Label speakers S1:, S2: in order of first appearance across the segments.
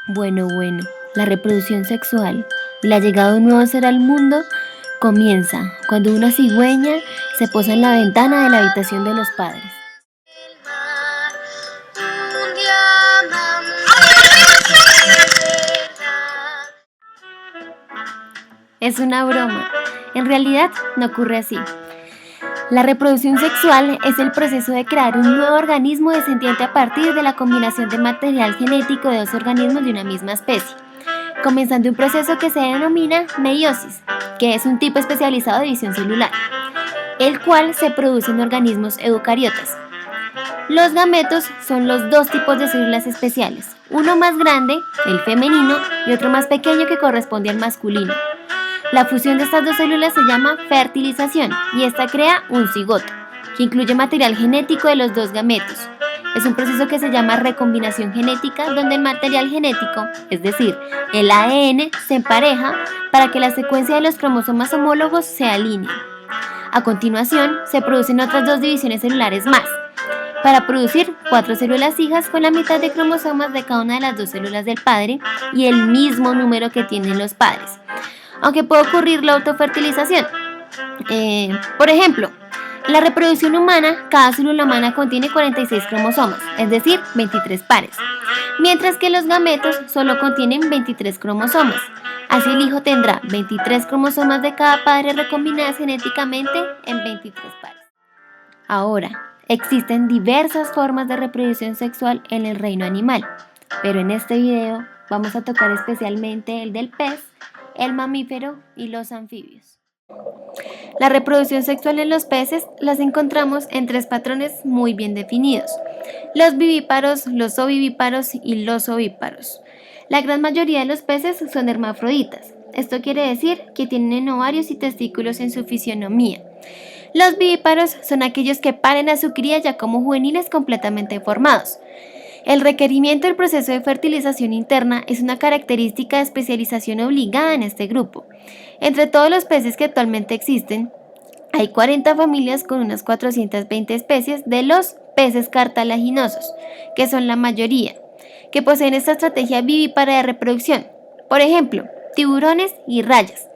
S1: Bueno, la reproducción sexual y la llegada de un nuevo ser al mundo comienza cuando una cigüeña se posa en la ventana de la habitación de los padres.
S2: Un diamante
S1: Es una broma. En realidad no ocurre así. La reproducción sexual es el proceso de crear un nuevo organismo descendiente a partir de la combinación de material genético de dos organismos de una misma especie, comenzando un proceso que se denomina meiosis, que es un tipo especializado de división celular, el cual se produce en organismos eucariotas. Los gametos son los dos tipos de células especiales, uno más grande, el femenino, y otro más pequeño que corresponde al masculino. La fusión de estas dos células se llama fertilización y esta crea un cigoto, que incluye material genético de los dos gametos. Es un proceso que se llama recombinación genética, donde el material genético, es decir, el ADN, se empareja para que la secuencia de los cromosomas homólogos se alinee. A continuación, se producen otras dos divisiones celulares más, para producir 4 células hijas con la mitad de cromosomas de cada una de las dos células del padre y el mismo número que tienen los padres. Aunque puede ocurrir la autofertilización. Por ejemplo, en la reproducción humana, cada célula humana contiene 46 cromosomas, es decir, 23 pares, mientras que los gametos solo contienen 23 cromosomas. Así el hijo tendrá 23 cromosomas de cada padre recombinadas genéticamente en 23 pares. Ahora, existen diversas formas de reproducción sexual en el reino animal, pero en este video vamos a tocar especialmente el del pez, el mamífero y los anfibios. La reproducción sexual en los peces las encontramos en 3 patrones muy bien definidos: los vivíparos, los ovivíparos y los ovíparos. La gran mayoría de los peces son hermafroditas. Esto quiere decir que tienen ovarios y testículos en su fisionomía. Los vivíparos son aquellos que paren a su cría ya como juveniles completamente formados. El requerimiento del proceso de fertilización interna es una característica de especialización obligada en este grupo. Entre todos los peces que actualmente existen, hay 40 familias con unas 420 especies de los peces cartilaginosos, que son la mayoría, que poseen esta estrategia vivípara de reproducción. Por ejemplo, tiburones y rayas.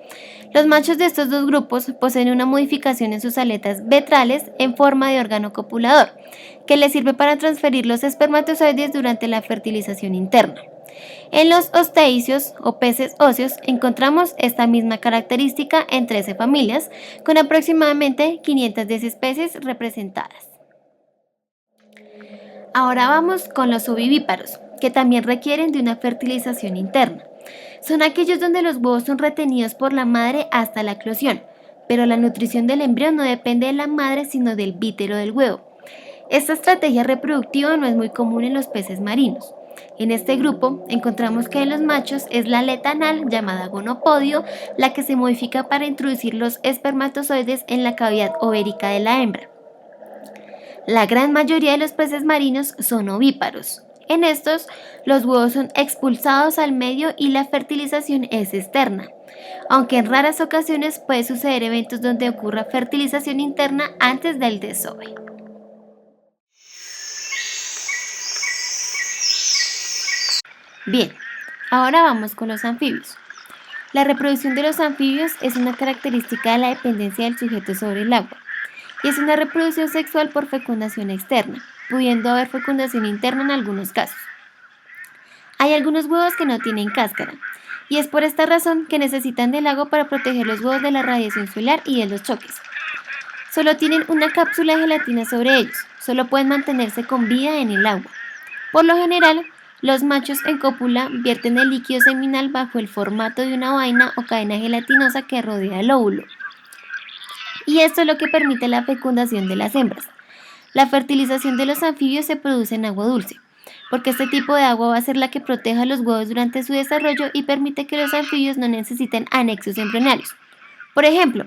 S1: Los machos de estos dos grupos poseen una modificación en sus aletas ventrales en forma de órgano copulador, que les sirve para transferir los espermatozoides durante la fertilización interna. En los osteicios o peces óseos encontramos esta misma característica en 13 familias, con aproximadamente 510 especies representadas. Ahora vamos con los ovivíparos, que también requieren de una fertilización interna. Son aquellos donde los huevos son retenidos por la madre hasta la eclosión, pero la nutrición del embrión no depende de la madre sino del vítero del huevo. Esta estrategia reproductiva no es muy común en los peces marinos. En este grupo encontramos que en los machos es la aleta anal, llamada gonopodio, la que se modifica para introducir los espermatozoides en la cavidad ovérica de la hembra. La gran mayoría de los peces marinos son ovíparos. En estos, los huevos son expulsados al medio y la fertilización es externa, aunque en raras ocasiones puede suceder eventos donde ocurra fertilización interna antes del desove. Bien, ahora vamos con los anfibios. La reproducción de los anfibios es una característica de la dependencia del sujeto sobre el agua, y es una reproducción sexual por fecundación externa, pudiendo haber fecundación interna en algunos casos. Hay algunos huevos que no tienen cáscara, y es por esta razón que necesitan del agua para proteger los huevos de la radiación solar y de los choques. Solo tienen una cápsula de gelatina sobre ellos, solo pueden mantenerse con vida en el agua. Por lo general, los machos en cópula vierten el líquido seminal bajo el formato de una vaina o cadena gelatinosa que rodea el óvulo. Y esto es lo que permite la fecundación de las hembras. La fertilización de los anfibios se produce en agua dulce, porque este tipo de agua va a ser la que proteja a los huevos durante su desarrollo y permite que los anfibios no necesiten anexos embrionarios. Por ejemplo,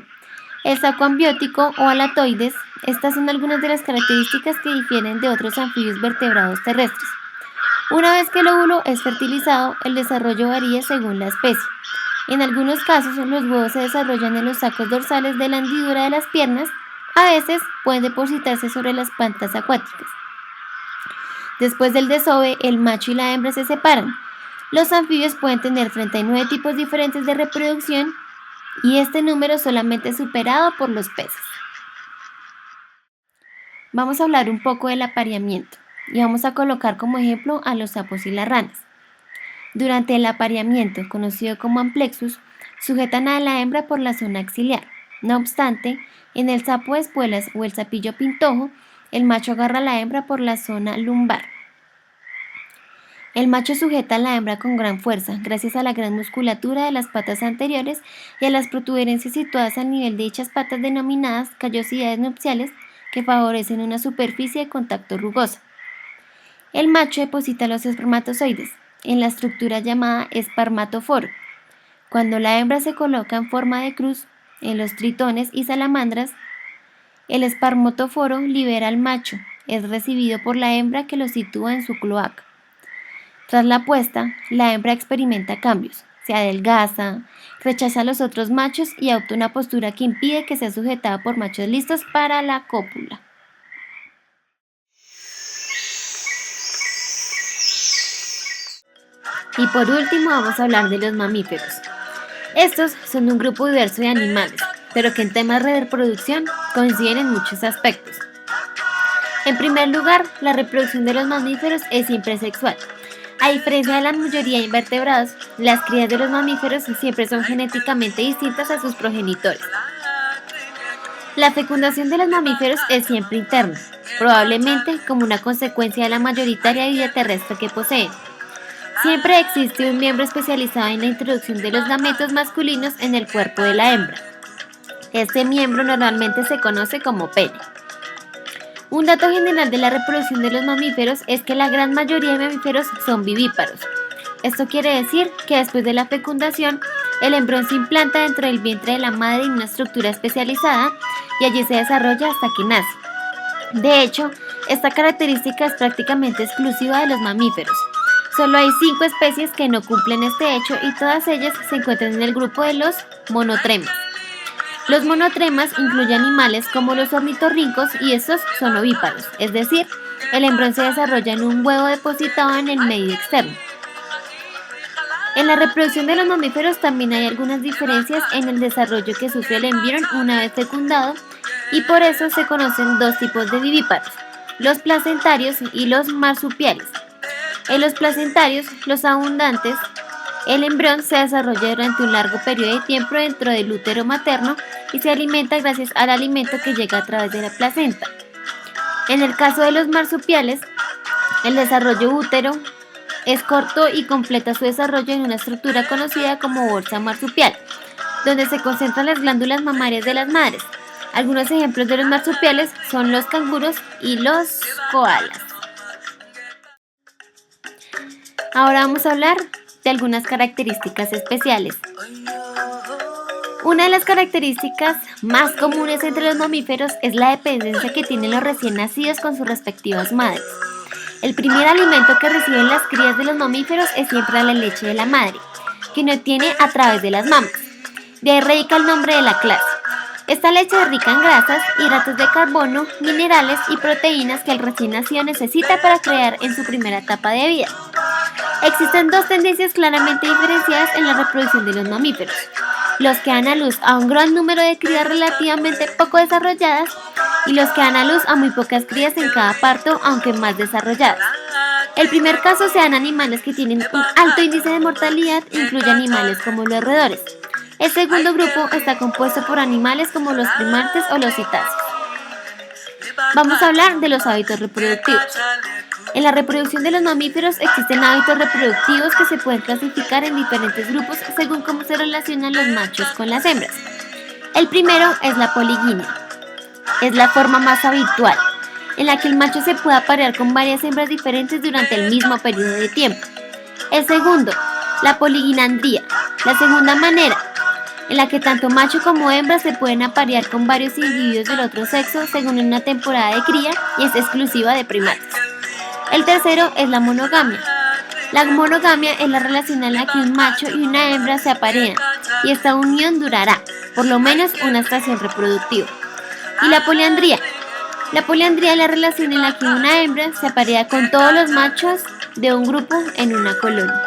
S1: el saco ambiótico o alatoides, estas son algunas de las características que difieren de otros anfibios vertebrados terrestres. Una vez que el óvulo es fertilizado, el desarrollo varía según la especie. En algunos casos, los huevos se desarrollan en los sacos dorsales de la hendidura de las piernas. A veces pueden depositarse sobre las plantas acuáticas. Después del desove, el macho y la hembra se separan. Los anfibios pueden tener 39 tipos diferentes de reproducción y este número solamente es superado por los peces. Vamos a hablar un poco del apareamiento y vamos a colocar como ejemplo a los sapos y las ranas. Durante el apareamiento, conocido como amplexus, sujetan a la hembra por la zona axilar. No obstante, en el sapo de espuelas o el sapillo pintojo, el macho agarra a la hembra por la zona lumbar. El macho sujeta a la hembra con gran fuerza, gracias a la gran musculatura de las patas anteriores y a las protuberancias situadas al nivel de dichas patas denominadas callosidades nupciales, que favorecen una superficie de contacto rugosa. El macho deposita los espermatozoides en la estructura llamada espermatoforo. Cuando la hembra se coloca en forma de cruz en los tritones y salamandras, el espermatoforo libera al macho, es recibido por la hembra que lo sitúa en su cloaca. Tras la puesta, la hembra experimenta cambios, se adelgaza, rechaza a los otros machos y adopta una postura que impide que sea sujetada por machos listos para la cópula. Y por último vamos a hablar de los mamíferos. Estos son un grupo diverso de animales, pero que en temas de reproducción coinciden en muchos aspectos. En primer lugar, la reproducción de los mamíferos es siempre sexual. A diferencia de la mayoría de invertebrados, las crías de los mamíferos siempre son genéticamente distintas a sus progenitores. La fecundación de los mamíferos es siempre interna, probablemente como una consecuencia de la mayoritaria vida terrestre que poseen. Siempre existe un miembro especializado en la introducción de los gametos masculinos en el cuerpo de la hembra. Este miembro normalmente se conoce como pene. Un dato general de la reproducción de los mamíferos es que la gran mayoría de mamíferos son vivíparos. Esto quiere decir que después de la fecundación, el embrión se implanta dentro del vientre de la madre en una estructura especializada y allí se desarrolla hasta que nace. De hecho, esta característica es prácticamente exclusiva de los mamíferos. Solo hay 5 especies que no cumplen este hecho y todas ellas se encuentran en el grupo de los monotremas. Los monotremas incluyen animales como los ornitorrincos y estos son ovíparos, es decir, el embrión se desarrolla en un huevo depositado en el medio externo. En la reproducción de los mamíferos también hay algunas diferencias en el desarrollo que sufre el embrión una vez fecundado y por eso se conocen dos tipos de vivíparos, los placentarios y los marsupiales. En los placentarios, los abundantes, el embrión se desarrolla durante un largo periodo de tiempo dentro del útero materno y se alimenta gracias al alimento que llega a través de la placenta. En el caso de los marsupiales, el desarrollo útero es corto y completa su desarrollo en una estructura conocida como bolsa marsupial, donde se concentran las glándulas mamarias de las madres. Algunos ejemplos de los marsupiales son los canguros y los koalas. Ahora vamos a hablar de algunas características especiales. Una de las características más comunes entre los mamíferos es la dependencia que tienen los recién nacidos con sus respectivas madres. El primer alimento que reciben las crías de los mamíferos es siempre la leche de la madre, que no obtiene a través de las mamas. De ahí radica el nombre de la clase. Esta leche es rica en grasas, hidratos de carbono, minerales y proteínas que el recién nacido necesita para crear en su primera etapa de vida. Existen dos tendencias claramente diferenciadas en la reproducción de los mamíferos: los que dan a luz a un gran número de crías relativamente poco desarrolladas y los que dan a luz a muy pocas crías en cada parto, aunque más desarrolladas. El primer caso se dan animales que tienen un alto índice de mortalidad, incluye animales como los roedores. El segundo grupo está compuesto por animales como los primates o los cetáceos. Vamos a hablar de los hábitos reproductivos. En la reproducción de los mamíferos existen hábitos reproductivos que se pueden clasificar en diferentes grupos según cómo se relacionan los machos con las hembras. El primero es la poliginia. Es la forma más habitual, en la que el macho se puede aparear con varias hembras diferentes durante el mismo periodo de tiempo. El segundo, la poliginandría, la segunda manera, en la que tanto macho como hembra se pueden aparear con varios individuos del otro sexo según una temporada de cría y es exclusiva de primates. El tercero es la monogamia. La monogamia es la relación en la que un macho y una hembra se aparean y esta unión durará por lo menos una estación reproductiva. Y la poliandría. La poliandría es la relación en la que una hembra se aparea con todos los machos de un grupo en una colonia.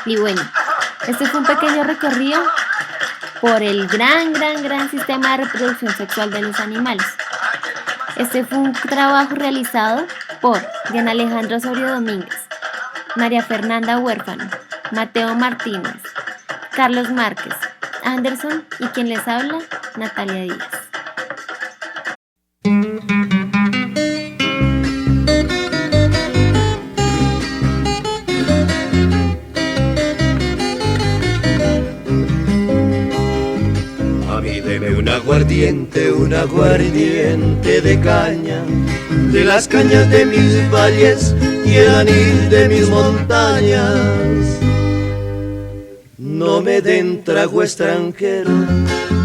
S1: Y bueno, este fue un pequeño recorrido por el gran sistema de reproducción sexual de los animales. Este fue un trabajo realizado por Diana Alejandra Osorio Domínguez, María Fernanda Huérfano, Mateo Martínez, Carlos Márquez, Anderson y quien les habla, Natalia Díaz.
S3: Deme un aguardiente de caña, de las cañas de mis valles y el anil de mis montañas. No me den trago extranjero,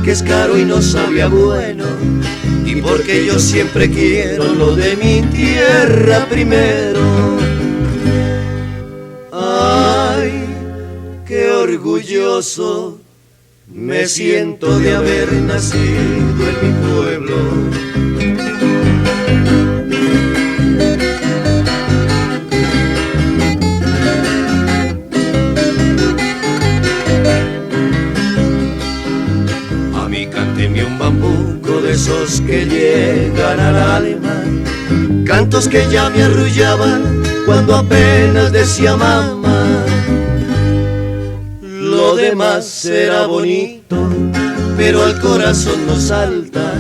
S3: que es caro y no sabía bueno, y porque yo siempre quiero lo de mi tierra primero. Ay, qué orgulloso me siento de haber nacido en mi pueblo. A mí cánteme un bambuco de esos que llegan al alma, cantos que ya me arrullaban cuando apenas decía mamá. Lo demás será bonito, pero al corazón no salta,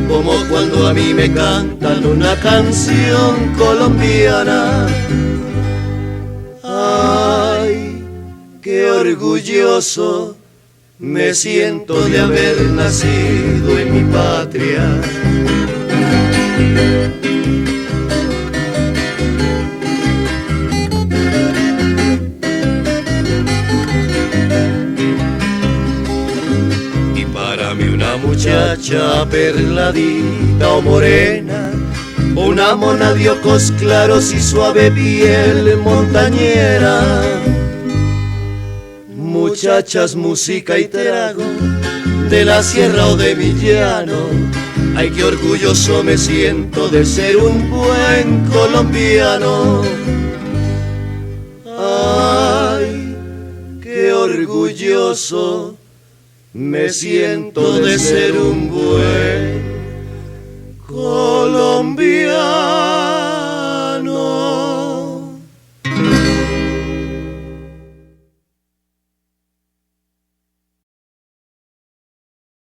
S3: como cuando a mí me cantan una canción colombiana. Ay, qué orgulloso me siento de haber nacido en mi patria. Muchacha perladita o morena, una mona de ojos claros y suave piel montañera. Muchachas, música y trago, de la sierra o de mi llano. Ay, qué orgulloso me siento de ser un buen colombiano. Ay, qué orgulloso me siento de ser un buen colombiano.